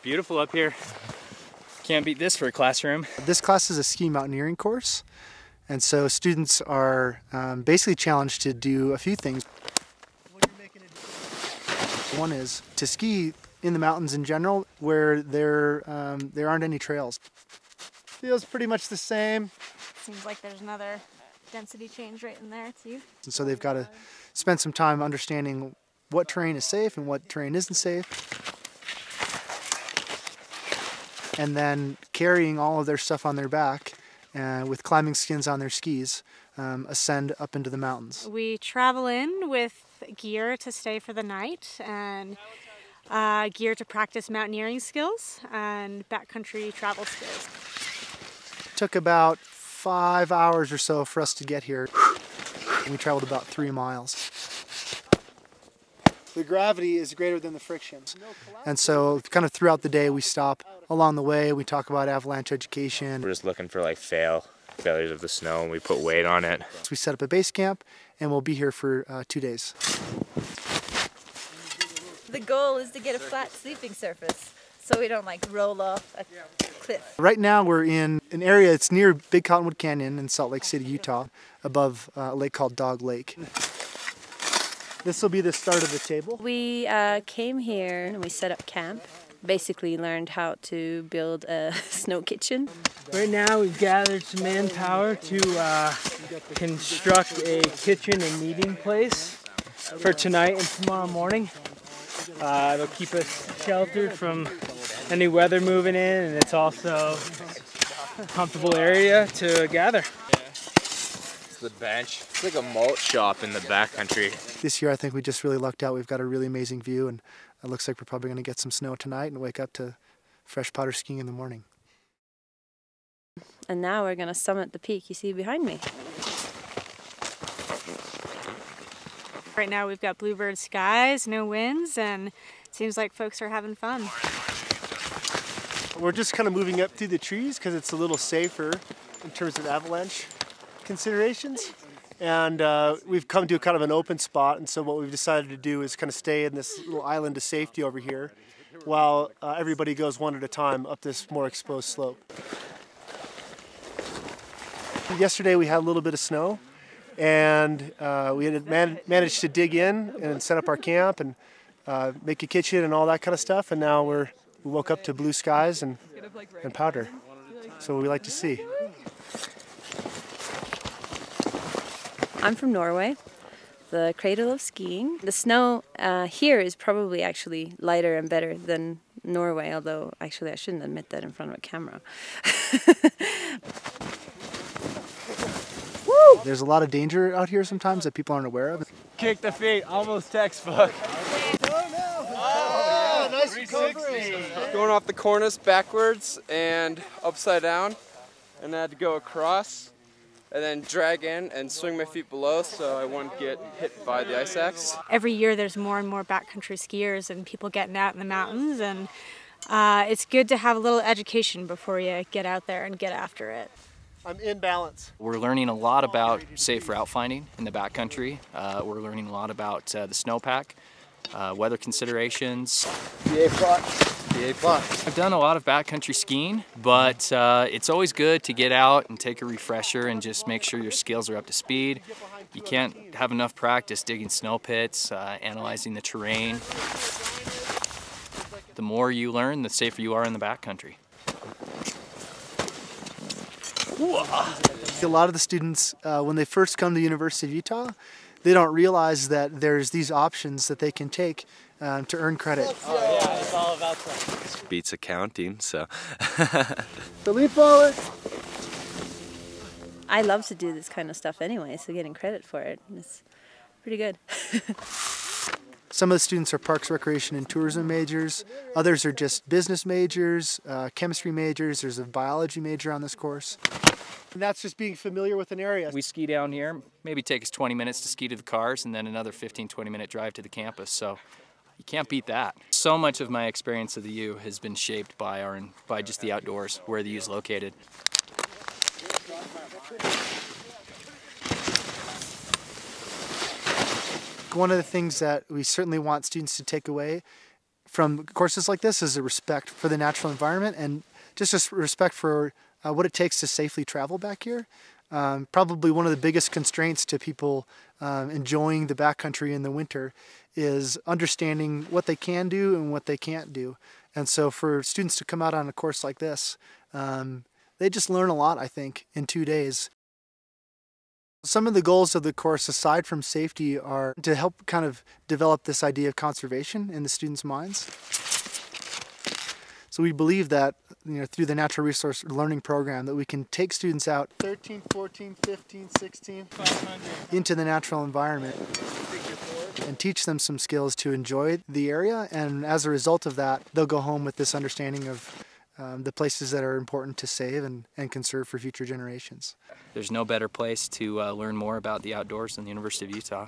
Beautiful up here. Can't beat this for a classroom. This class is a ski mountaineering course, and so students are basically challenged to do a few things. One is to ski in the mountains in general where there aren't any trails. Feels pretty much the same. Seems like there's another density change right in there too. And so they've got to spend some time understanding what terrain is safe and what terrain isn't safe. And then carrying all of their stuff on their back with climbing skins on their skis, ascend up into the mountains. We travel in with gear to stay for the night and gear to practice mountaineering skills and backcountry travel skills. It took about 5 hours or so for us to get here. We traveled about 3 miles. The gravity is greater than the friction. And so kind of throughout the day we stop along the way, we talk about avalanche education. We're just looking for like failures of the snow, and we put weight on it. So we set up a base camp and we'll be here for 2 days. The goal is to get a flat sleeping surface so we don't like roll off a cliff. Right now we're in an area that's near Big Cottonwood Canyon in Salt Lake City, Utah, above a lake called Dog Lake. This will be the start of the table. We came here and we set up camp. Basically learned how to build a snow kitchen. Right now we've gathered some manpower to construct a kitchen and meeting place for tonight and tomorrow morning. It'll keep us sheltered from any weather moving in, and it's also a comfortable area to gather. It's the bench. It's like a malt shop in the backcountry. This year I think we just really lucked out. We've got a really amazing view, and it looks like we're probably going to get some snow tonight and wake up to fresh powder skiing in the morning. And now we're going to summit the peak you see behind me. Right now we've got bluebird skies, no winds, and it seems like folks are having fun. We're just kind of moving up through the trees because it's a little safer in terms of avalanche considerations. And we've come to kind of an open spot, and so what we've decided to do is kind of stay in this little island of safety over here while everybody goes one at a time up this more exposed slope. Yesterday we had a little bit of snow, and we had managed to dig in and set up our camp and make a kitchen and all that kind of stuff, and now we woke up to blue skies and powder. So we like to see. I'm from Norway, the cradle of skiing. The snow here is probably actually lighter and better than Norway, although actually I shouldn't admit that in front of a camera. There's a lot of danger out here sometimes that people aren't aware of. Kick the feet, almost textbook. Oh, nice recovery. Going off the cornice backwards and upside down, and I had to go across and then drag in and swing my feet below so I wouldn't get hit by the ice axe. Every year there's more and more backcountry skiers and people getting out in the mountains, and it's good to have a little education before you get out there and get after it. I'm in balance. We're learning a lot about safe route finding in the backcountry. We're learning a lot about the snowpack, weather considerations. The A-plot. I've done a lot of backcountry skiing, but it's always good to get out and take a refresher and just make sure your skills are up to speed. You can't have enough practice digging snow pits, analyzing the terrain. The more you learn, the safer you are in the backcountry. A lot of the students, when they first come to the University of Utah, they don't realize that there's these options that they can take to earn credit. Oh yeah, it's all about that. Beats accounting, so. The leap forward. I love to do this kind of stuff anyway, so getting credit for it is pretty good. Some of the students are parks, recreation, and tourism majors. Others are just business majors, chemistry majors. There's a biology major on this course. And that's just being familiar with an area. We ski down here, maybe take us 20 minutes to ski to the cars and then another 15-20 minute drive to the campus. So you can't beat that. So much of my experience of the U has been shaped by just the outdoors, where the U is located. One of the things that we certainly want students to take away from courses like this is a respect for the natural environment and just a respect for what it takes to safely travel back here. Probably one of the biggest constraints to people enjoying the backcountry in the winter is understanding what they can do and what they can't do. And so for students to come out on a course like this, they just learn a lot, I think, in 2 days. Some of the goals of the course, aside from safety, are to help kind of develop this idea of conservation in the students' minds. So we believe that, through the Natural Resource Learning Program, that we can take students out 13, 14, 15, 16, 500 into the natural environment and teach them some skills to enjoy the area. And as a result of that, they'll go home with this understanding of the places that are important to save and conserve for future generations. There's no better place to learn more about the outdoors than the University of Utah.